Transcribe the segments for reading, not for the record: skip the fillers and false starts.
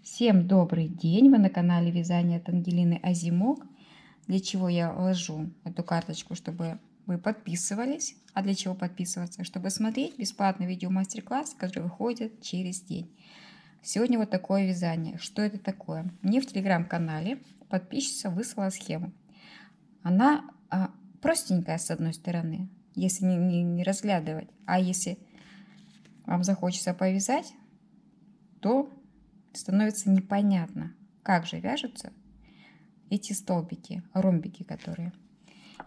Всем добрый день! Вы на канале Вязание от Ангелины Озимок. Для чего я ложу эту карточку, чтобы вы подписывались. А для чего подписываться? Чтобы смотреть бесплатные видео мастер-классы, которые выходят через день. Сегодня вот такое вязание. Что это такое? Мне в телеграм-канале подписчица выслала схему. Она простенькая с одной стороны, если не разглядывать. А если вам захочется повязать, то становится непонятно, как же вяжутся эти столбики, ромбики которые.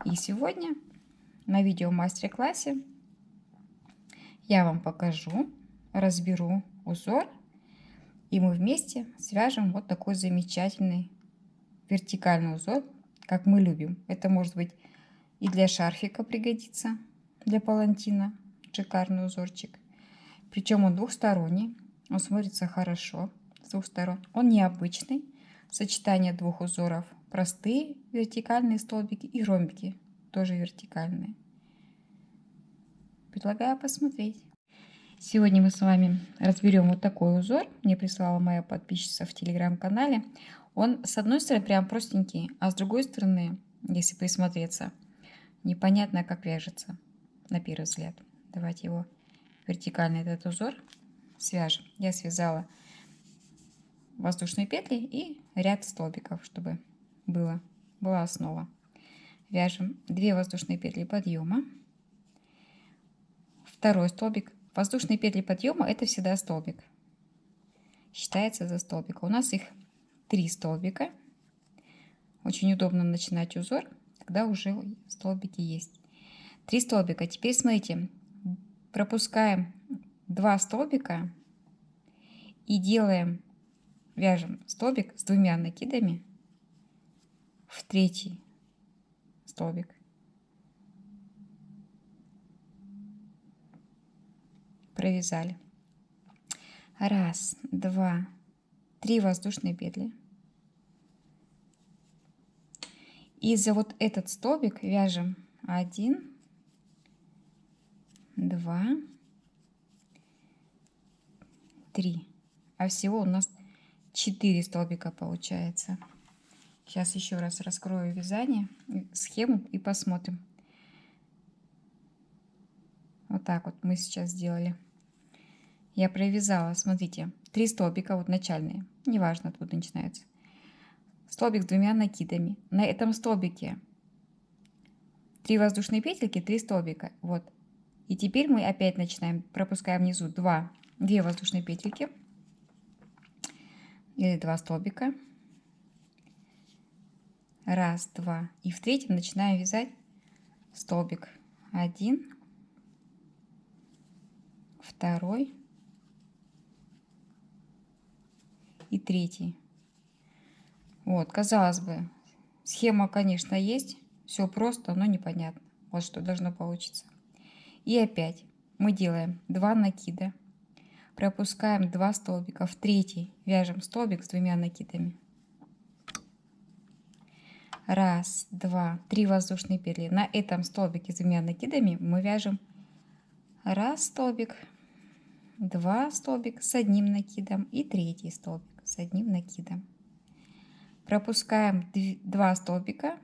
И сегодня на видео мастер-классе я вам покажу, разберу узор, и мы вместе свяжем вот такой замечательный вертикальный узор, как мы любим. Это может быть и для шарфика пригодится, для палантина. Шикарный узорчик. Причем он двухсторонний, он смотрится хорошо с двух сторон. Он необычный. Сочетание двух узоров. Простые вертикальные столбики и ромбики. Тоже вертикальные. Предлагаю посмотреть. Сегодня мы с вами разберем вот такой узор. Мне прислала моя подписчица в телеграм-канале. Он с одной стороны прям простенький, а с другой стороны, если присмотреться, непонятно как вяжется на первый взгляд. Давайте его вертикальный этот узор свяжем. Я связала воздушные петли и ряд столбиков, чтобы была основа. Вяжем 2 воздушные петли подъема, второй столбик. Воздушные петли подъема — это всегда столбик, считается за столбик. У нас их 3 столбика. Очень удобно начинать узор, когда уже столбики есть. 3 столбика. Теперь смотрите, пропускаем 2 столбика и вяжем столбик с 2 накидами в третий столбик. Провязали. 1, 2, 3 воздушные петли. И за вот этот столбик вяжем 1, 2, 3. А всего у нас 4 столбика получается. Сейчас еще раз раскрою вязание, схему и посмотрим. Вот так вот мы сейчас сделали. Я провязала, смотрите, 3 столбика, вот начальные, неважно откуда начинаются. Столбик с 2 накидами. На этом столбике 3 воздушные петельки, 3 столбика. Вот. И теперь мы опять начинаем, пропускаем внизу 2 воздушные петельки или 2 столбика. 1, 2. И в третьем начинаем вязать столбик. 1, 2 и 3. Вот, казалось бы, схема, конечно, есть. Все просто, но непонятно. Вот что должно получиться. И опять мы делаем 2 накида. Пропускаем 2 столбика. В третий вяжем столбик с 2 накидами. 1, 2, 3 воздушные петли. На этом столбике с 2 накидами мы вяжем 1 столбик, 2 столбик с 1 накидом и 3 столбик с 1 накидом. Пропускаем 2 столбика,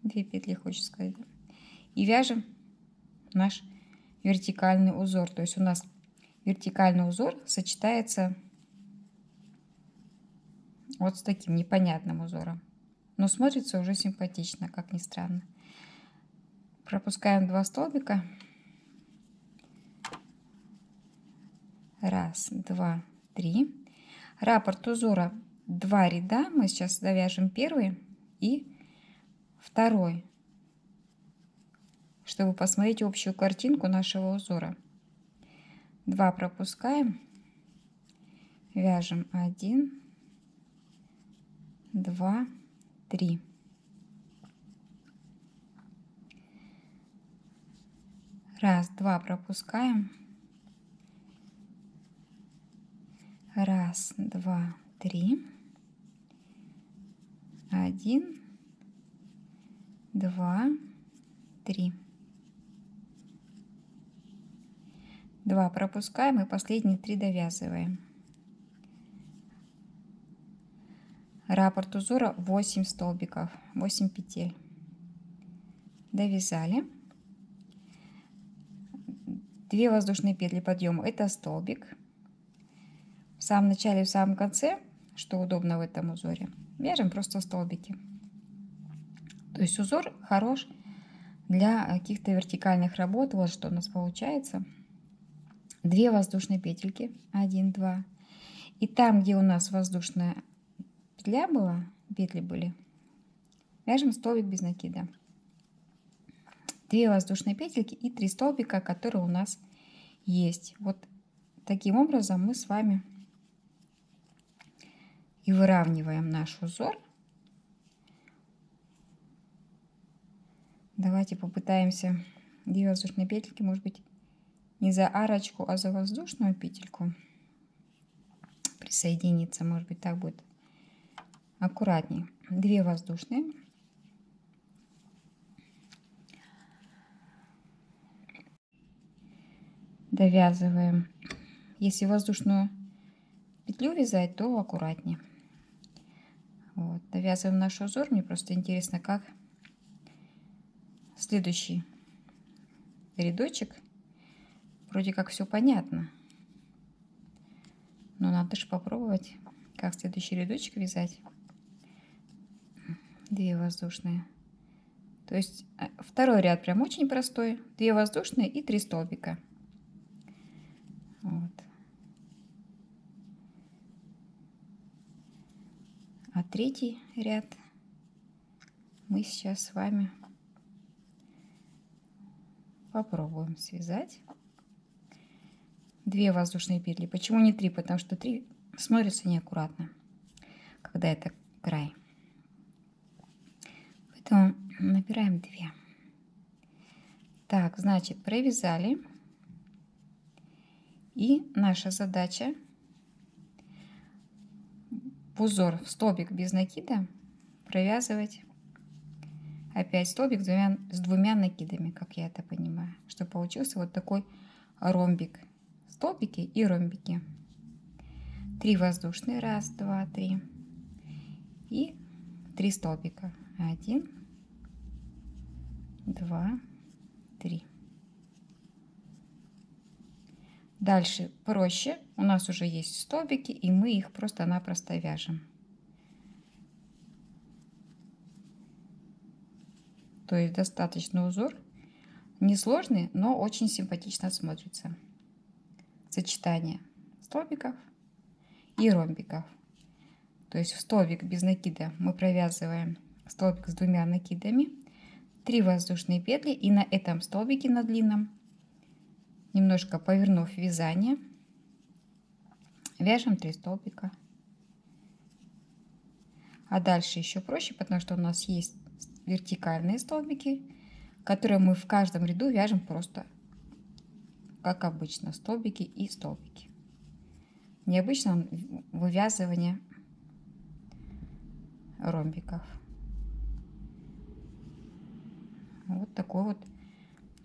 2 петли, хочется сказать, и вяжем наш вертикальный узор. То есть у нас вертикальный узор сочетается вот с таким непонятным узором. Но смотрится уже симпатично, как ни странно. Пропускаем 2 столбика. 1, 2, 3. Раппорт узора 2 ряда. Мы сейчас довяжем первый и второй, чтобы посмотреть общую картинку нашего узора. 2 пропускаем, вяжем 1, 2, 3. 1, 2 пропускаем. 1, 2, 3. 1, 2, 3. 2 пропускаем и последние 3 довязываем. Раппорт узора 8 столбиков, 8 петель. Довязали. 2 воздушные петли подъема — это столбик. В самом начале и в самом конце, что удобно в этом узоре, вяжем просто столбики. То есть узор хорош для каких-то вертикальных работ. Вот что у нас получается. 2 воздушные петельки, 1, 2. И там, где у нас воздушная петля была, петли были, вяжем столбик без накида. 2 воздушные петельки и 3 столбика, которые у нас есть. Вот таким образом мы с вами и выравниваем наш узор. Давайте попытаемся 2 воздушные петельки, может быть, не за арочку, а за воздушную петельку присоединиться. Может быть, так будет аккуратней. 2 воздушные. Довязываем. Если воздушную петлю вязать, то аккуратнее. Вот. Довязываем наш узор. Мне просто интересно, как следующий рядочек. Вроде как все понятно. Но надо же попробовать, как следующий рядочек вязать. 2 воздушные. То есть второй ряд прям очень простой. 2 воздушные и 3 столбика. Вот. А третий ряд мы сейчас с вами попробуем связать. 2 воздушные петли. Почему не 3? Потому что 3 смотрится неаккуратно, когда это край. Поэтому набираем 2. Так, значит, провязали. И наша задача в узор, в столбик без накида провязывать опять столбик с двумя накидами, как я это понимаю, чтобы получился вот такой ромбик. Столбики и ромбики. 3 воздушные, 1, 2, 3 и 3 столбика. 1, 2, 3. Дальше проще. У нас уже есть столбики, и мы их просто-напросто вяжем. То есть достаточно узор. Несложный, но очень симпатично смотрится. Сочетание столбиков и ромбиков. То есть в столбик без накида мы провязываем столбик с 2 накидами, 3 воздушные петли, и на этом столбике, на длинном, немножко повернув вязание, вяжем 3 столбика. А дальше еще проще, потому что у нас есть вертикальные столбики, которые мы в каждом ряду вяжем просто как обычно, столбики и столбики. Необычно вывязывание ромбиков. Вот такой вот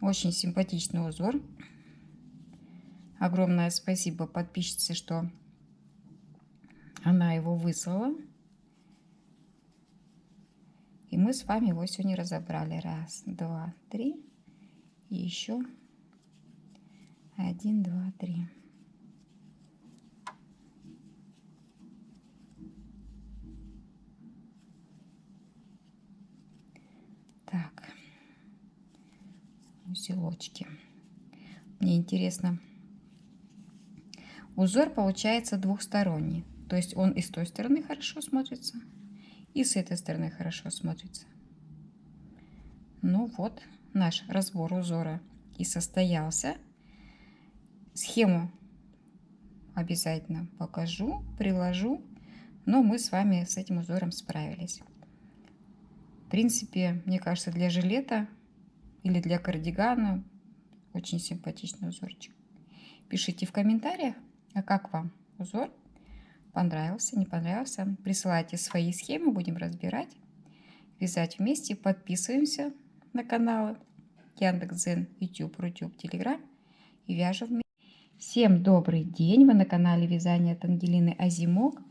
очень симпатичный узор. Огромное спасибо подписчице, что она его выслала. И мы с вами его сегодня разобрали. 1, 2, 3. И еще 1, 2, 3. Так, узелочки. Мне интересно, узор получается двухсторонний. То есть он и с той стороны хорошо смотрится, и с этой стороны хорошо смотрится. Ну вот, наш разбор узора и состоялся. Схему обязательно покажу, приложу, но мы с вами с этим узором справились. В принципе, мне кажется, для жилета или для кардигана очень симпатичный узорчик. Пишите в комментариях, а как вам узор? Понравился, не понравился? Присылайте свои схемы, будем разбирать, вязать вместе. Подписываемся на каналы Яндекс.Дзен, YouTube, Рутюб, Телеграм и вяжем вместе. Всем добрый день! Вы на канале Вязание от Ангелины Озимок.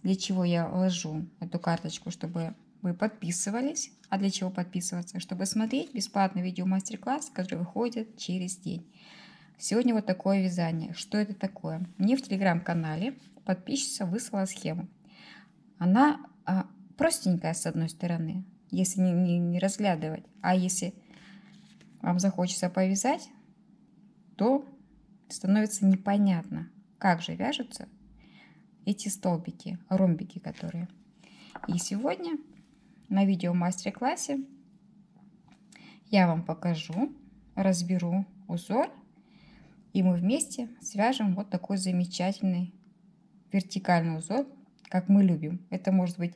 для чего я ложу эту карточку, чтобы вы подписывались. А для чего подписываться? Чтобы смотреть бесплатный видео-мастер-класс, который выходит через день. Сегодня вот такое вязание. Что это такое? Мне в телеграм-канале подписчица выслала схему. Она простенькая с одной стороны, если не разглядывать. А если вам захочется повязать, то становится непонятно, как же вяжутся эти столбики, ромбики которые. И сегодня на видео мастер-классе я вам покажу, разберу узор, и мы вместе свяжем вот такой замечательный вертикальный узор, как мы любим. Это может быть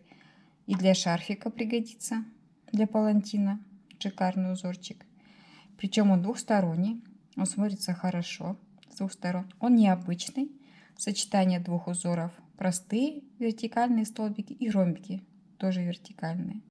и для шарфика пригодится, для палантина. Шикарный узорчик. Причем он двухсторонний, он смотрится хорошо с двух сторон. Он необычный. Сочетание двух узоров. Простые вертикальные столбики и ромбики, тоже вертикальные.